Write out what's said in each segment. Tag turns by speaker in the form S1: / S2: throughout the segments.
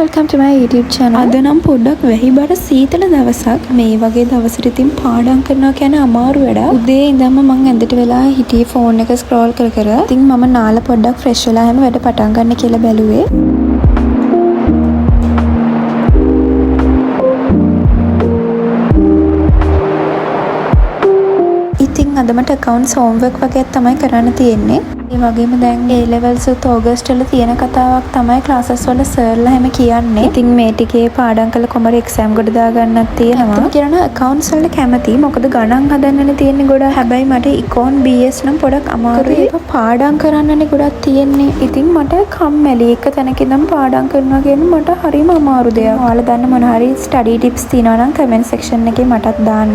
S1: welcome to my YouTube channel. අද නම් පොඩ්ඩක් වැහිබර සීතල දවසක්. මේ වගේ දවසට ඉතින් පාඩම් කරනවා කියන්නේ අමාරු වැඩක්. උදේ ඉඳන්ම මං ඇඳට වෙලා හිටියේ ෆෝන් එක ස්ක්‍රෝල් කර කර. ඉතින් මම නාලා පොඩ්ඩක් ෆ්‍රෙෂ් වෙලා හැම වැඩ පටන් ගන්න කියලා බැලුවේ. ඉතින් අද මට accounts homework වගේ තමයි කරන්න තියෙන්නේ. ඒ වගේම දැන් A levels උත් ඕගස්ට් වල තියෙන කතාවක් තමයි ක්ලාසස් වල සර්ලා හැම කියන්නේ. ඉතින් මේ ටිකේ පාඩම් කළ කොමර එක්සෑම් ගොඩ දා ගන්නත් තියෙනවා. අතන කියනවා accounts වල කැමති. මොකද ගණන් හදන්නනේ තියෙන්නේ ගොඩක්. හැබැයි මට econ BS නම් පොඩක් අමාරුයි. පාඩම් කරන්නනේ ගොඩක් තියෙන්නේ. ඉතින් මට කම්මැලි. එක තැනක ඉඳන් පාඩම් කරනවා කියන්නේ මට හරිම අමාරු දෙයක්. ඔයාලා දන්න මොන හරි study tips තියෙනවා නම් comment section එකේ මටත් දාන්න.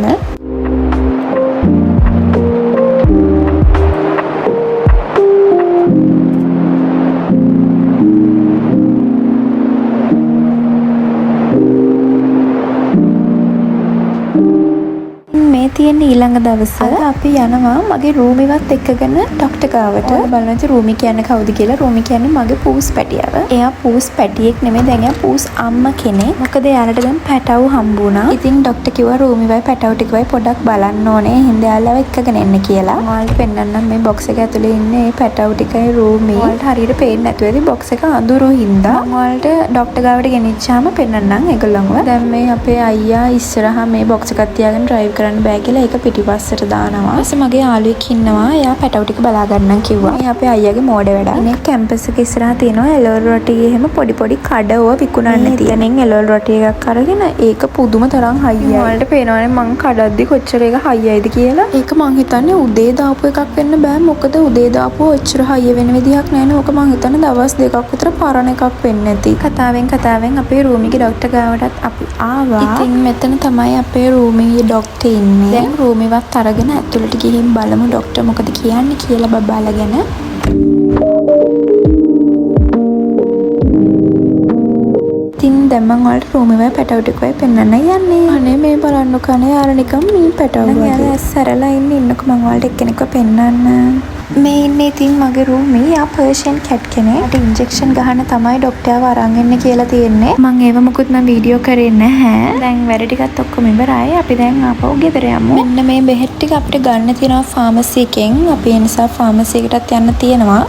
S1: තියෙන ඊළඟ දවස අපි යනවා මගේ රූමිවත් එක්කගෙන ડોක්ටර් ගාවට. බලන්න රූමි කියන්නේ කවුද කියලා. රූමි කියන්නේ මගේ පූස් පැටියව. එයා පූස් පැටියෙක් නෙමෙයි, දැන් එයා පූස් අම්මා කෙනෙක්. මොකද එයාලට දැන් පැටවු හම්බුණා. ඉතින් ડોක්ටර් කිව්වා රූමිවයි පැටවු ටිකවයි පොඩ්ඩක් බලන්න ඕනේ. හින්දා යාළුව එක්කගෙන එන්න කියලා. ඔයාලට පෙන්නන්නම් මේ බොක්ස් එක ඇතුලේ ඉන්නේ මේ පැටවු ටිකයි රූමි. ඔයාලට හරියට පේන්නේ නැතුව ඇති බොක්ස් එක අඳුරු හින්දා. ඔයාලට ડોක්ටර් ගාවට ගෙනිච්චාම පෙන්නන්නම් ඒගොල්ලන්ව. දැන් මේ අපේ අයියා ඉස්සරහා මේ බොක්ස් එකක් තියාගෙන ඩ්‍රයිව් කරන්න බෑ කියලා ඒක පිටිපස්සට දානවා. ඊට මගේ යාළුවෙක් ඉන්නවා. එයා පැටවු ටික බලා ගන්න කිව්වා. මේ අපේ අයියාගේ මෝඩ වැඩක්. ඉන්නේ කැම්පස් එක ඉස්සරහා තියෙනවා එළවලු රොටි එහෙම පොඩි පොඩි කඩව විකුණන්න තියෙනින් එළවලු රොටි එකක් අරගෙන ඒක පුදුම තරම් හයියයි. ඔයාලට පේනවනේ මං කඩද්දි කොච්චර ඒක හයියයිද කියලා. ඒක මං හිතන්නේ උදේ දාපු එකක් වෙන්න බෑ. මොකද උදේ දාපුව ඔච්චර හයිය වෙන විදිහක් නෑනේ. ඕක මං හිතන්නේ දවස් දෙකක් විතර පරණ එකක් වෙන්න ඇති. කතාවෙන් අපේ රූමිගේ ડોක්ටර් ගාවටත් අපි ආවා. ඉතින් මෙතන තමයි අපේ රූමිගේ ડોක්ටර් ඉන්නේ. දැන් රූමිවත් අරගෙන ඇතුළට ගිහින් බලමු ડોක්ටර් මොකද කියන්නේ කියලා බබාලගෙන. ඉතින් දැන් මම ඔයාලට රූමිවයි පැටවු ටිකයි පෙන්නන්න යන්නේ. අනේ මේ බලන්න කනේ යාර නිකන් මේ පැටවු වගේ. යාර ඇස්සරලා ඉන්නකො මම ඔයාලට එක්කෙනෙක්ව පෙන්නන්න. මේ ඉන්නේ ඉතින් මගේ රූමි. යා පර්ෂියන් කැට් කෙනෙක්. මට ඉන්ජෙක්ෂන් ගහන්න තමයි ડોක්ටර්ව අරන් එන්න කියලා තියෙන්නේ. මම ඒව මොකුත් මම වීඩියෝ කරේ නැහැ. දැන් වැඩ ටිකත් ඔක්කොම ඉවරයි. අපි දැන් ආපහු ගෙදර යමු. මෙන්න මේ බෙහෙත් ටික අපිට ගන්න තියෙනවා ෆාමසි එකෙන්. අපි ඒ නිසා ෆාමසි එකටත් යන්න තියෙනවා.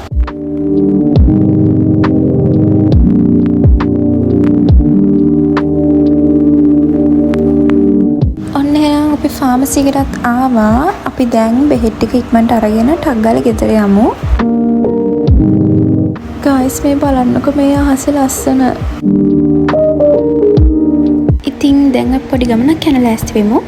S1: ෆාමසි එකටත් ආවා. අපි දැන් බෙහෙත් ටික ඉක්මනට අරගෙන ටක් ගාලා ගෙදර යමු. ගයිස් මේ බලන්නකෝ මේ අහස ලස්සන. ඉතින් දැන් අපි පොඩි ගමනක් යන ලෑස්ති වෙමු.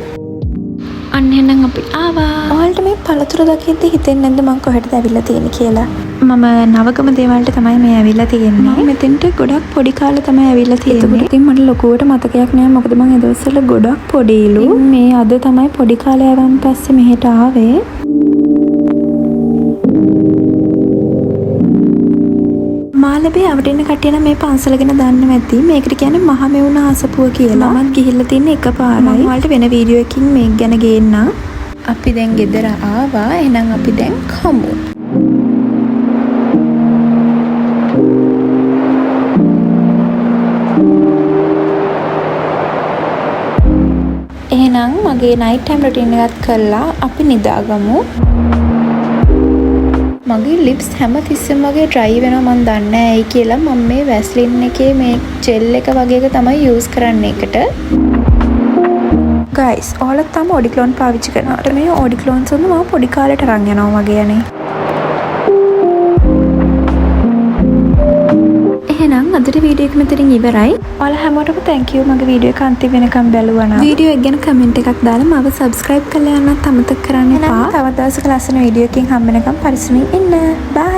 S1: අන්න එහෙනම් අපි ආවා. ඔයාලට මේ පළතුරු දකිද්දි හිතෙන්නේ නැද්ද මං කොහෙටද ඇවිල්ලා තියෙන්නේ කියලා? මම නවගම දේවල්ට තමයි මේ ඇවිල්ලා තියෙන්නේ. මම මෙතෙන්ට ගොඩක් පොඩි කාලේ තමයි ඇවිල්ලා තියෙන්නේ. ඉතින් මට ලොකුවට මතකයක් නෑ මොකද මං ඒ දවස්වල ගොඩක් පොඩිලු. මේ අද තමයි පොඩි කාලේ ආවන් පස්සේ මෙහෙට ආවේ. මාළඹේ අවඩින්න කට්ටිය නම් මේ පන්සල ගැන දන්නව ඇති. මේකට කියන්නේ මහමෙවුන ආසපුව කියලා. මමත් ගිහිල්ලා තින්නේ එකපාරයි. මම ඔයාලට වෙන වීඩියෝ එකකින් මේක ගැන ගේන්නම්. අපි දැන් ගෙදර ආවා. එහෙනම් අපි දැන් කමු. එහෙනම් මගේ නයිට් ටයිම් රුටීන් එකත් කරලා අපි නිදාගමු. මගේ ලිප්ස් හැම තිස්සෙම වගේ ඩ්‍රයි වෙනවා මන් දන්නේ නැහැ ඇයි කියලා. මම මේ වැස්ලින් එකේ මේ ජෙල් එක වගේ එක තමයි යූස් කරන්නේ එකට. ගයිස් ඔයාලා තම ඔඩික්ලෝන් පාවිච්චි කරනවට මේ ඔඩික්ලෝන්ස් වල මම පොඩි කාලේට අරන් යනවා වගේ යන්නේ. එහෙනම් අදට වීඩියෝ එක මෙතනින් ඉවරයි. ඔයාලා හැමෝටම thank you මගේ වීඩියෝ එක අන්තිම වෙනකම් බැලුවා නම්. වීඩියෝ එක ගැන කමෙන්ට් එකක් දාලා මාව subscribe කරලා යන්නත් අමතක කරන්න එපා. තවත් දවසක ලස්සන වීඩියෝ එකකින් හම්බ වෙනකම් පරිස්සමින් ඉන්න. bye.